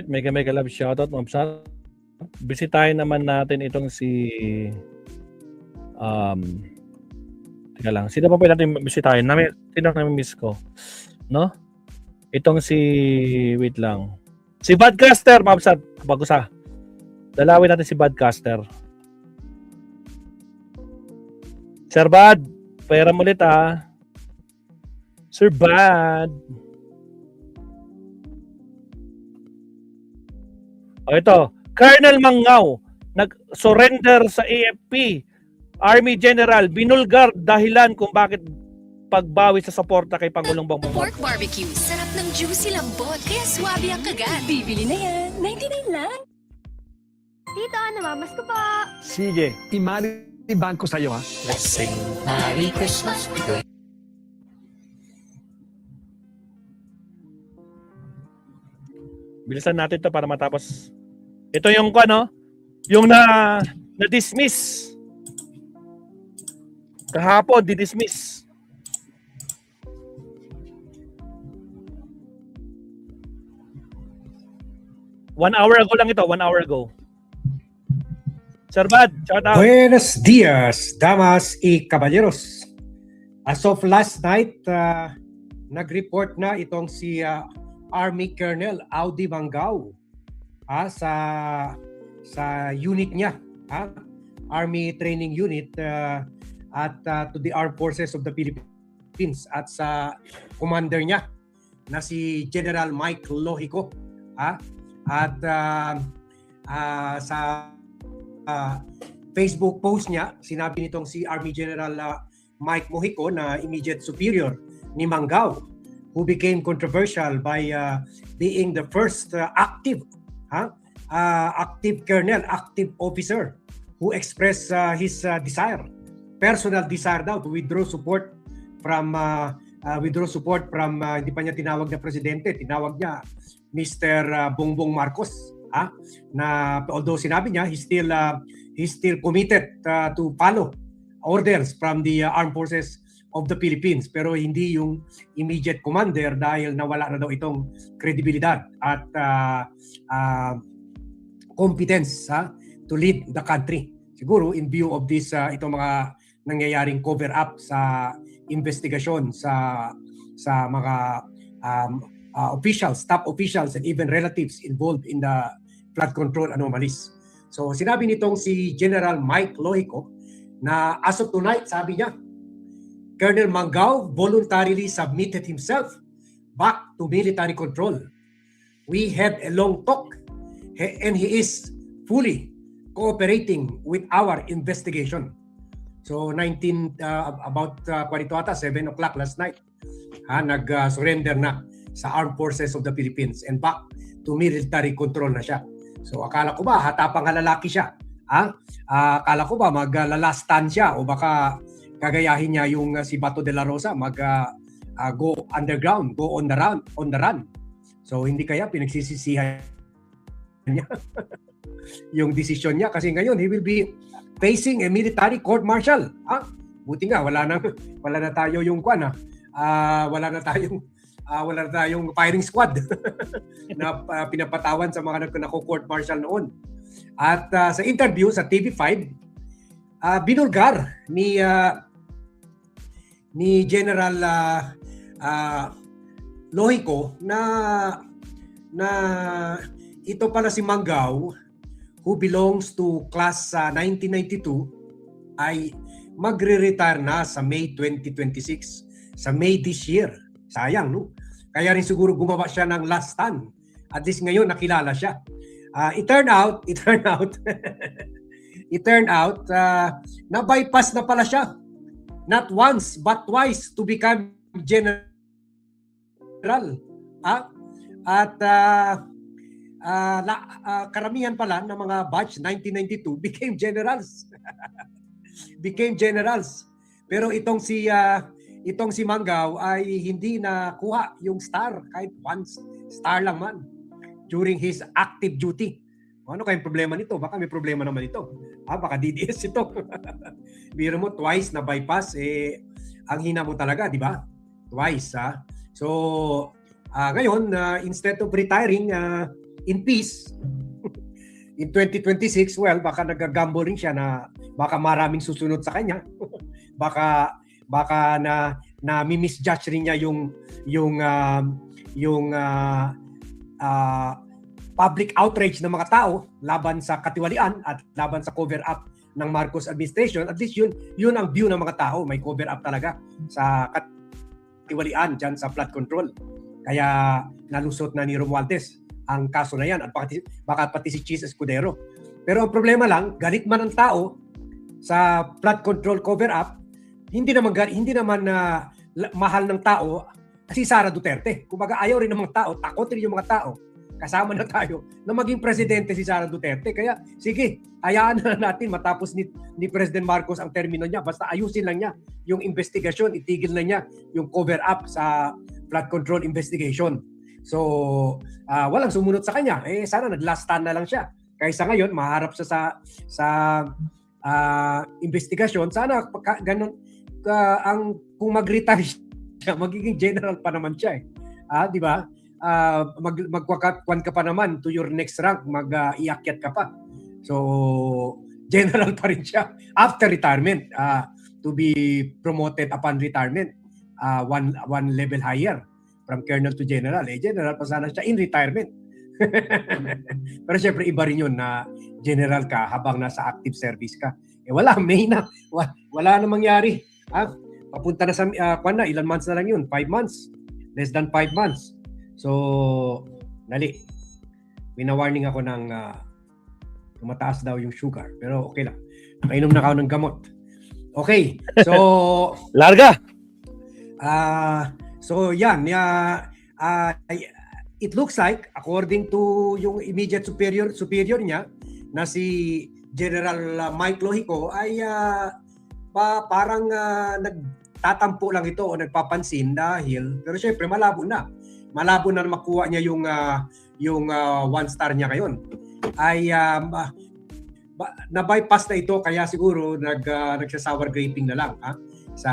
Mega love shoutout, Ma'am Sat. Bisitahin naman natin itong si teka lang. Sino pa pwede natin bisitahin? Sino nami-miss ko? No? Itong si wait lang. Si Badcaster, Ma'am Sat. Bagusa. Dalawin natin si Badcaster. Sir Bad, pera mo ulit Sir Bad. O ito, Colonel Mangaw, nag-surrender sa AFP. Army General, binulgar dahilan kung bakit pagbawi sa suporta kay Pangulong Bongbong Pork barbecue, sarap ng juicy lambot, kaya swabe ang kagat. Bibili na yan, 99 lang. Tito, namamas ko po. Sige, imaniban ko sa'yo ha. Let's sing Merry Christmas. Bilisan natin to para matapos. Ito yung yung na-dismiss. Kahapon, di-dismiss. One hour ago lang ito, 1 hour ago. Sir Bad, shout out. Buenos dias, damas y caballeros. As of last night, nag-report na itong si Army Colonel Audi Mangaw sa unit niya, Army Training Unit to the Armed Forces of the Philippines at sa commander niya na si General Mike Lohico at sa Facebook post niya, sinabi nitong si Army General Mike Mojico na immediate superior ni Mangaw, who became controversial by being the first active colonel, active officer who expressed his personal desire daw to withdraw support from hindi pa niya tinawag na presidente, tinawag niya Mr. Bongbong Marcos. Na although sinabi niya he's still committed to follow orders from the Armed Forces of the Philippines, pero hindi yung immediate commander dahil nawala na daw itong kredibilidad at competence to lead the country. Siguro in view of this itong mga nangyayaring cover up sa investigasyon sa mga officials, top officials and even relatives involved in the flood control anomalies. So sinabi nitong si General Mike Lohico na as of tonight, sabi niya, Colonel Mangaw voluntarily submitted himself back to military control. We had a long talk and he is fully cooperating with our investigation. So about 7 o'clock last night, nag-surrender na sa Armed Forces of the Philippines and back to military control na siya. So akala ko ba hatapang lalaki siya? Akala ko ba maglalastan siya o baka gagayahin niya yung si Bato de la Rosa go underground, go on the run. So hindi kaya pinagsisisihan niya yung decision niya kasi ngayon he will be facing a military court martial. Buti nga wala na tayo yung wala na tayong firing squad na pinapatawan sa mga nako-court martial noon. At sa interview sa TV5, binulgar ni General Lohico na ito pala si Mangaw, who belongs to class 1992, ay magre-retire na sa May 2026, sa May this year. Sayang, no? Kaya rin siguro gumawa siya ng last stand. At least ngayon nakilala siya. It turned out na bypass na pala siya. Not once but twice to become general. Karamihan pala ng mga batch 1992 became generals. Pero itong si Mangaw ay hindi nakuha yung star, kahit once star lang man during his active duty. Ano kayong problema nito? Baka may problema naman ito. Baka DDS ito. Biro mo, twice na bypass, ang hina mo talaga, di ba? Twice, So, ngayon, instead of retiring, in peace. In 2026, well, baka nagagamble rin siya na baka maraming susunod sa kanya. baka na misjudge rin niya yung public outrage ng mga tao laban sa katiwalian at laban sa cover up ng Marcos administration. At least yun ang view ng mga tao, may cover up talaga sa katiwalian dyan sa flood control. Kaya nalusot na ni Romualdez ang kaso na yan at baka pati si Cheese Escudero. Pero ang problema lang, galit man ang tao sa flood control cover up, hindi naman mahal ng tao si Sara Duterte. Kumbaga ayaw rin ng mga tao, takot rin yung mga tao. Kasama na tayo na maging presidente si Sara Duterte. Kaya sige, hayaan na natin matapos ni President Marcos ang termino niya. Basta ayusin lang niya yung investigasyon, itigil na niya yung cover up sa flood control investigation. So, walang sumunod sa kanya. Sana nag-last stand na lang siya. Kaysa ngayon, maharap siya sa investigasyon. Sana ganun, kung mag-retire siya, magiging general pa naman siya. Di ba? Magkwan ka pa naman to your next rank, mag-iakyat ka pa. So, general pa rin siya after retirement, to be promoted upon retirement, one level higher from colonel to general. General pa sana siya in retirement. Pero syempre iba rin yun na general ka habang nasa active service ka. Wala, May na. Wala na mangyari. Papunta na sa, ilan months na lang yun? 5 months. Less than 5 months. So, dali. Mina-warning ako ng mataas daw yung sugar. Pero okay lang. Mainom na ako ng gamot. Okay. So, Larga! So, yan. It looks like, according to yung immediate superior niya, na si General Mike Lohico, ay parang nagtatampo lang ito o nagpapansin dahil, pero syempre malabo na makuha niya yung 1 star niya ngayon. Ay na-bypass na ito kaya siguro nagsa-sour graping na lang sa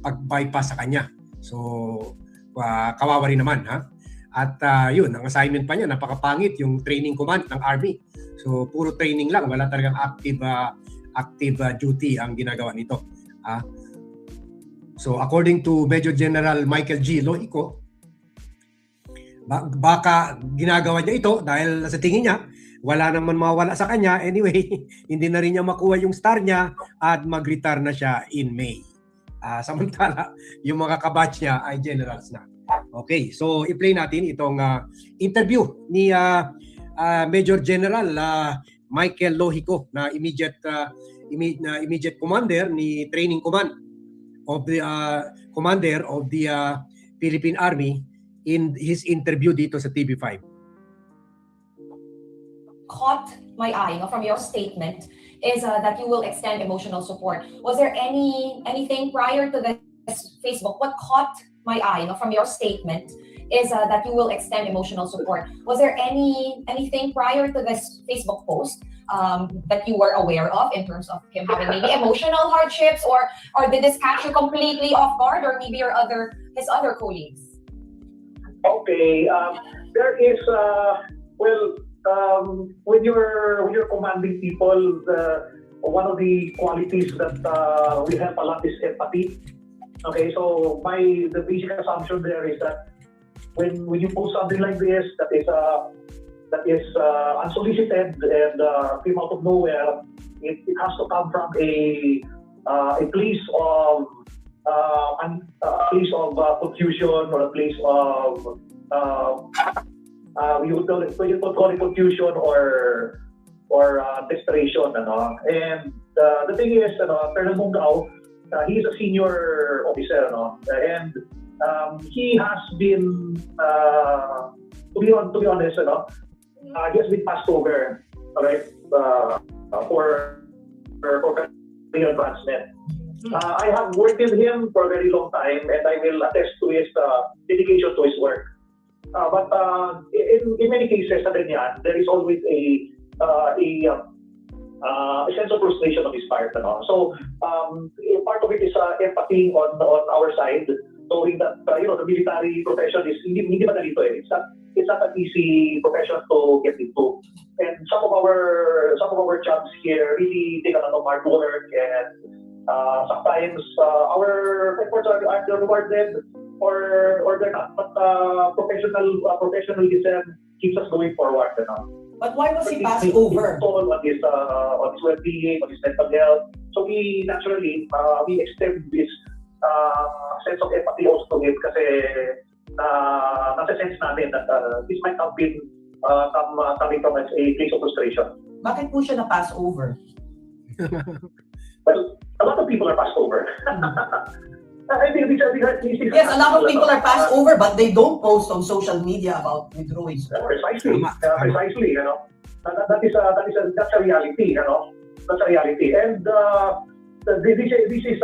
pag-bypass sa kanya. So kawawa rin naman At yun, ang assignment pa niya napakapangit, yung training command ng Army. So puro training lang, wala talagang active duty ang ginagawa nito. So according to Major General Michael G. Lohico, baka ginagawa niya ito dahil sa tingin niya wala naman mawala sa kanya. Anyway, hindi na rin niya makuha yung star niya at mag-retire na siya in May. Samantala, yung mga kabatch niya ay generals na. Okay, so i-play natin itong interview ni Major General Michael Lohico na immediate commander ni Training Command of the commander of the Philippine Army in his interview dito sa TV5. Caught my eye from your statement is that you will extend emotional support. Was there anything prior to this Facebook? What caught my eye from your statement is that you will extend emotional support. Was there anything prior to this Facebook post that you were aware of in terms of him having maybe emotional hardships, or did this catch you completely off guard, or maybe his other colleagues? Okay, there is when you're commanding people, one of the qualities that will help a lot is empathy. Okay, so the basic assumption there is that when you post something like this that is unsolicited and came out of nowhere, it has to come from a place of confusion, or a place of you would call it confusion or desperation, And the thing is, Colonel Mungao, he is a senior officer, and he has been, to be honest, he has been passed over, right, for career advancement. I have worked with him for a very long time, and I will attest to his dedication to his work. But in many cases, there is always a sense of frustration on his part. So part of it is empathy on our side, knowing that the military profession is hindi madali ito. It's not it's not an easy profession to get into. And some of our jobs here really take a lot of hard work, and sometimes our efforts are rewarded or they're not. But professionalism keeps us going forward. But why was he But passed he over? told on his well-being, on his mental health. So we naturally we extend this sense of empathy also to him kasi nasa sense namin that this might have been coming from a place of frustration. Bakit po siya na-pass over? Well, a lot of people are passed over. I think Yes, a lot of people are passed over, but they don't post on social media about withdrawing. Precisely, Tama. precisely. That's a reality. That's a reality. And this is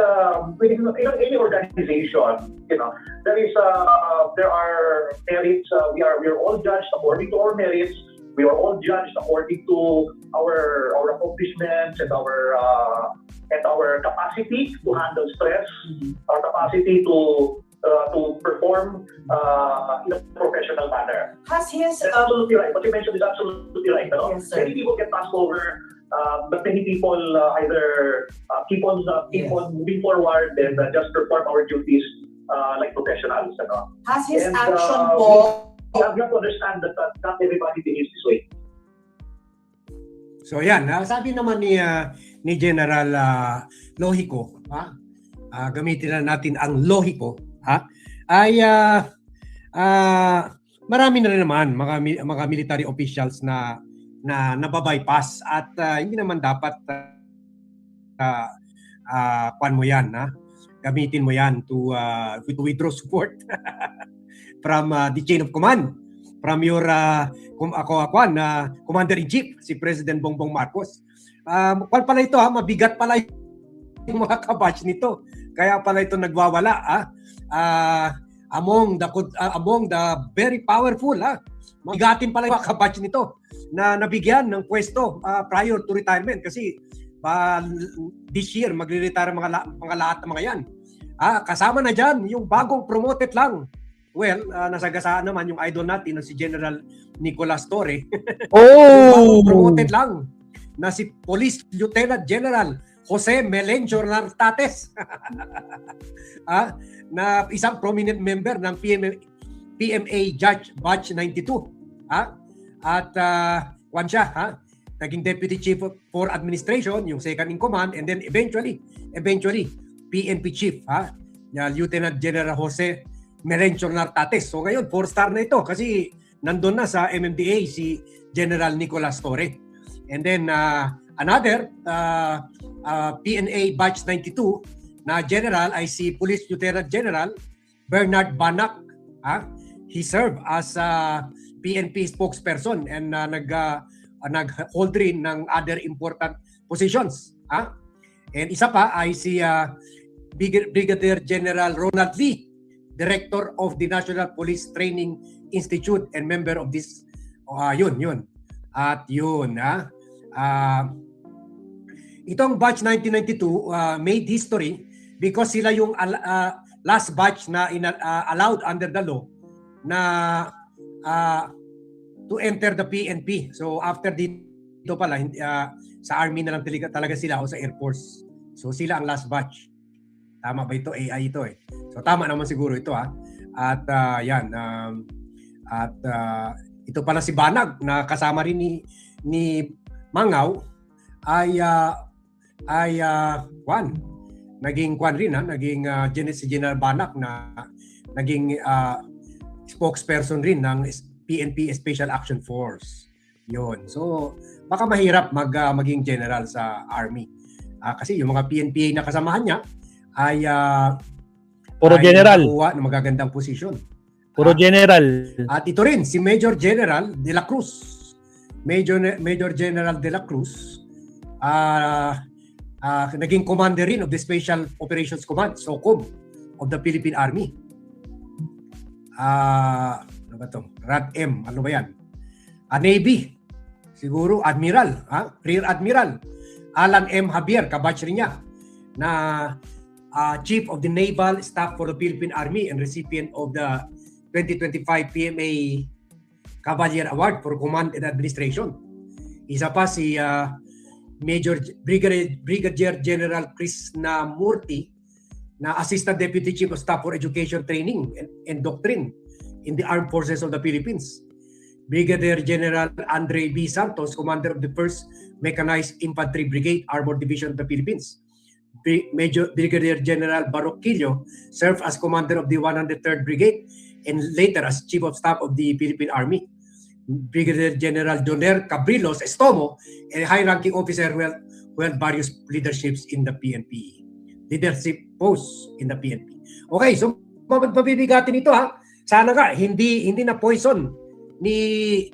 within any organization. There are merits. We are all judged according to our merits. We are all judged according to our accomplishments and our capacity to handle stress, our capacity to perform in a professional manner. Has his That's absolutely right. What you mentioned is absolutely right. Yes, sir. Many people get passed over, but many people either keep on moving forward and just perform our duties like professionals. has his And, action po? We have to understand that not everybody behaves this way. So yan, sabi naman ni General Lohiko, gamitin na natin ang Lohiko, ay marami na rin naman mga military officials na nababypass at hindi naman dapat kuan mo yan, gamitin mo yan to withdraw support from the chain of command, from your Commander-in-Chief, si President Bongbong Marcos. Kwan pala ito, mabigat pala yung mga kabatch nito. Kaya pala ito nagwawala. Among the very powerful, mabigatin pala yung mga kabatch nito na nabigyan ng pwesto prior to retirement. Kasi this year, magre-retire mga lahat ng mga yan. Kasama na dyan yung bagong promoted lang. Well, nasagasaan naman yung idol natin na si General Nicolas Torre. Oh! Promoted lang na si Police Lieutenant General Jose Melencio Nartates. Na isang prominent member ng PMA Judge Batch 92. At siya, naging Deputy Chief for Administration, yung second in command, and then eventually PNP Chief, Lieutenant General Jose Melencio Nartates. So ngayon, 4-star na ito kasi nandun na sa MMDA si General Nicolas Torre. And then another PNA Batch 92 na general ay si Police Lieutenant General Bernard Banac. He served as PNP spokesperson and nag-hold rin ng other important positions. And isa pa ay si Brigadier General Ronald Lee, Director of the National Police Training Institute and member of this yun. At yun, itong batch 1992 made history because sila yung last batch na allowed under the law na to enter the PNP. So after dito pala sa Army na lang talaga sila o sa Air Force. So sila ang last batch. Tama ba ito? AI ito eh. So tama naman siguro ito At yan. Ito pala si Banag na kasama rin ni Mangaw ay naging si General Banag na naging spokesperson rin ng PNP Special Action Force. Yun. So baka mahirap maging general sa Army. Kasi yung mga PNPA na kasamahan niya ay Puro general. nakuha ng magagandang posisyon. Puro general. At ito rin, si Major General de la Cruz. Major General de la Cruz, naging commander rin of the Special Operations Command, SOCOM, of the Philippine Army. Ano ba ito? RADM, ano ba yan? Navy, siguro, Admiral, Rear Admiral, Alan M. Javier, kabatch rin niya, na Chief of the Naval Staff for the Philippine Army and recipient of the 2025 PMA Cavalier Award for Command and Administration. Isa pa si Brigadier General Krishnamurthy na Assistant Deputy Chief of Staff for Education Training and Doctrine in the Armed Forces of the Philippines. Brigadier General Andre B. Santos, Commander of the 1st Mechanized Infantry Brigade, Armored Division of the Philippines. Brigadier General Baruch Quillo served as Commander of the 103rd Brigade and later as Chief of Staff of the Philippine Army. Brigadier General Doner Cabrilos Estomo, a high-ranking officer who held various leaderships in the PNP. Leadership posts in the PNP. Okay, so mabibigatin ito ha. Sana nga hindi na poison ni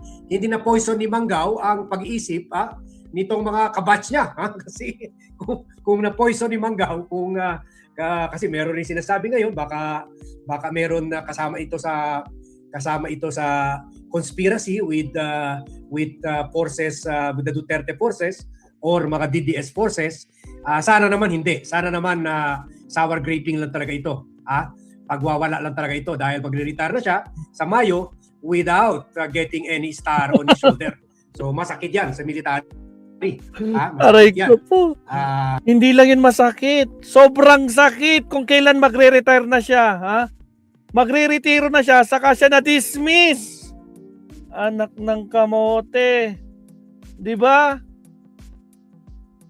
Manggao ang pag-iisip nitong mga kabatch niya kasi kung na poison ni Manggao kasi meron rin sinasabi ngayon baka meron na kasama ito sa conspiracy with forces with the Duterte forces or mga DDS forces. Sana naman hindi. Sana naman sour graping lang talaga ito. Pagwawala lang talaga ito dahil magre-retire na siya sa Mayo without getting any star on his shoulder. So masakit yan sa military. Aray ko po. Hindi lang yun masakit. Sobrang sakit kung kailan magre-retire na siya. Magre-retiro na siya, saka siya na-dismiss. Anak ng kamote. Di ba?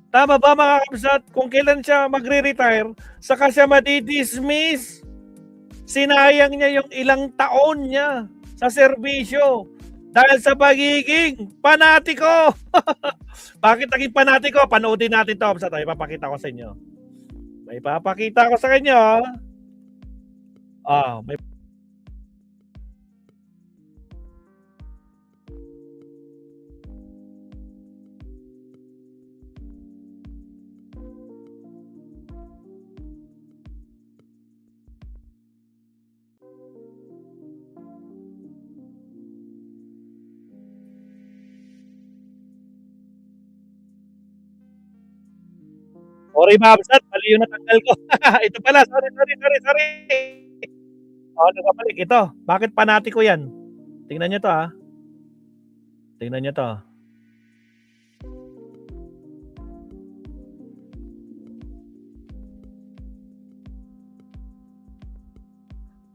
Tama ba mga kapsat? Kung kailan siya magre-retire, saka siya madi-dismiss. Sinayang niya yung ilang taon niya sa serbisyo dahil sa pagiging panatiko. Bakit naging panatiko? Panoodin natin to. Kapsat, may papakita ko sa inyo. May papakita ko sa inyo. May Sorry, Mabsat. Mali yung natanggal ko. Ito pala. Sorry. Nagabalik. Ito. Bakit panatiko yan? Tingnan nyo to, Tingnan nyo to.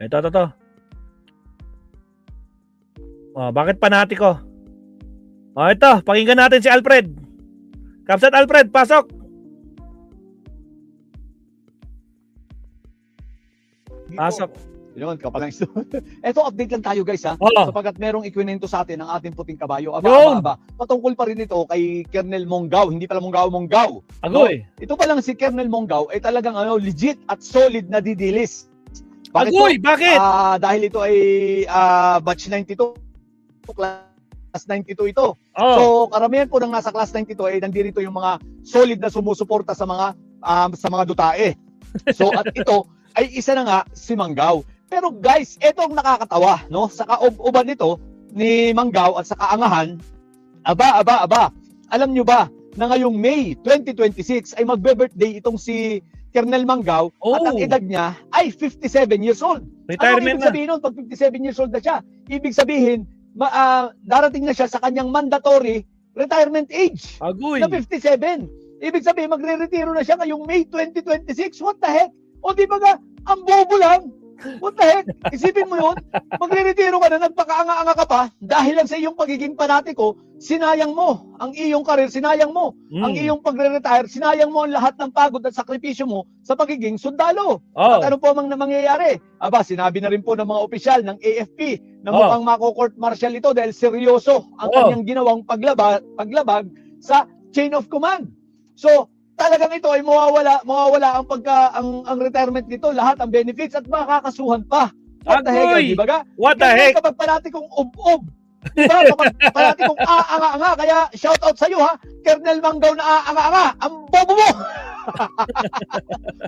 Ito. Bakit panatiko? Ito. Pakinggan natin si Alfred. Kapsat Alfred, pasok. Pasok. Yun, kapalang Ito, update lang tayo guys sapagkat merong ikwinento sa atin ang ating puting kabayo. Aba. Patungkol pa rin ito kay Colonel Monggao, hindi pala Monggao. Agoy. Ito pa lang si Colonel Monggao ay talagang legit at solid na didilis. Agoy, bakit? Dahil ito ay batch 92, class 92 ito. So, karamihan po ng nasa class 92 ay nandito yung mga solid na sumusuporta sa mga dutae. So, at ito ay isa na nga si Manggao. Pero guys, ito ang nakakatawa, no? Sa kaub-uban nito ni Manggao at sa kaangahan, aba. Alam nyo ba na ngayong May 2026 ay magbe-birthday itong si Colonel Manggao at ang edad niya ay 57 years old. Retirement ano ibig sabihin nun pag 57 years old na siya? Ibig sabihin, darating na siya sa kanyang mandatory retirement age Agoy. na 57. Ibig sabihin, magre-retiro na siya ngayong May 2026. What the heck? O di ba ang bobo lang? What the heck? Isipin mo yun, magre-retiro ka na, nagpakaanga-anga ka pa, dahil lang sa iyong pagiging panatiko, sinayang mo ang iyong karir, sinayang mo ang iyong pagre-retire, sinayang mo ang lahat ng pagod at sakripisyo mo sa pagiging sundalo. At ano po mangyayari? Sinabi na rin po ng mga opisyal ng AFP na mukhang mako-court martial ito dahil seryoso ang kanyang ginawang paglabag sa chain of command. So, talagang ito ay mawawala ang retirement nito, lahat ang benefits at makakasuhan pa. What the heck, di ba ga? What the heck? Kapag parati kong ub-ub, di ba? Kapag parati kong aanga-anga, kaya shout out sa iyo Colonel Manggao na aanga-anga, ang bobo mo!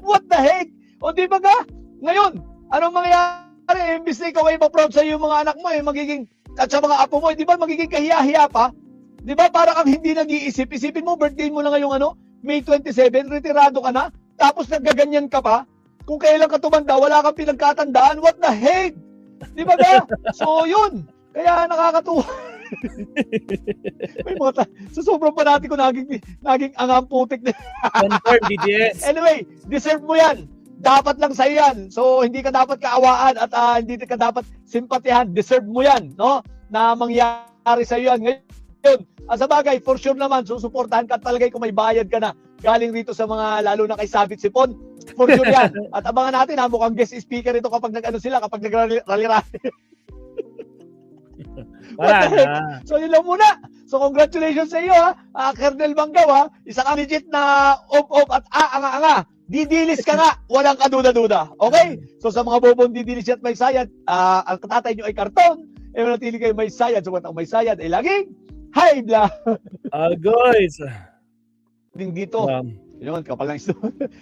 What the heck? O di ba ga? Ngayon, anong mangyayari? Imbis na ikaw ay ma-proud sa iyo mga anak mo, magiging, at sa mga apo mo, di ba magiging kahiya-hiya pa? Di ba para kang hindi nag-iisip? Isipin mo, birthday mo na ngayong May 27, retirado ka na, tapos nagaganyan ka pa, kung kailan ka tumanda, wala kang pinagkatandaan, what the heck? Di ba ga? So yun, Kaya nakakatuwa. May mga sa sobrang panati ko naging angang putik na. Confirm, DDS. Anyway, deserve mo yan. Dapat lang sa'yo yan. So, hindi ka dapat kaawaan at hindi ka dapat simpatihan. Deserve mo yan, no? Na mangyari sa'yo yan. Ngayon, sa bagay, for sure naman, susuportahan ka talaga kung may bayad ka na galing rito sa mga, lalo na kay Sabit Sipon. For sure yan. At abangan natin, mukhang guest speaker ito kapag kapag nag-rally-rally. Wala na. So, yun lang muna. So, congratulations sa iyo, Colonel Manggao, ha. Isa kang legit na op at anga-anga. Didilis ka nga, walang kaduda-duda. Okay? So, sa mga bobong didilis at may sayad, ang katatay nyo ay karton, manatili kayo may sayad. So, ang may sayad ay laging high blood. Guys. Dito. Yun, kapal lang ito.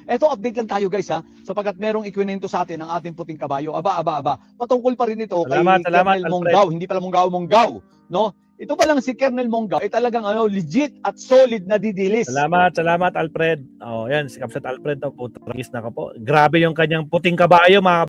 Eto, update lang tayo guys ha. Sapagkat merong ikwinento sa atin ang ating puting kabayo. Aba. Patungkol pa rin ito kay Colonel Monggao. Hindi pala Monggao. No? Ito pa lang si Colonel Monggao ay talagang legit at solid na didilis. Salamat Alfred. Yan si Kapsat Alfred daw po. Tragis na ka po. Grabe yung kanyang puting kabayo mga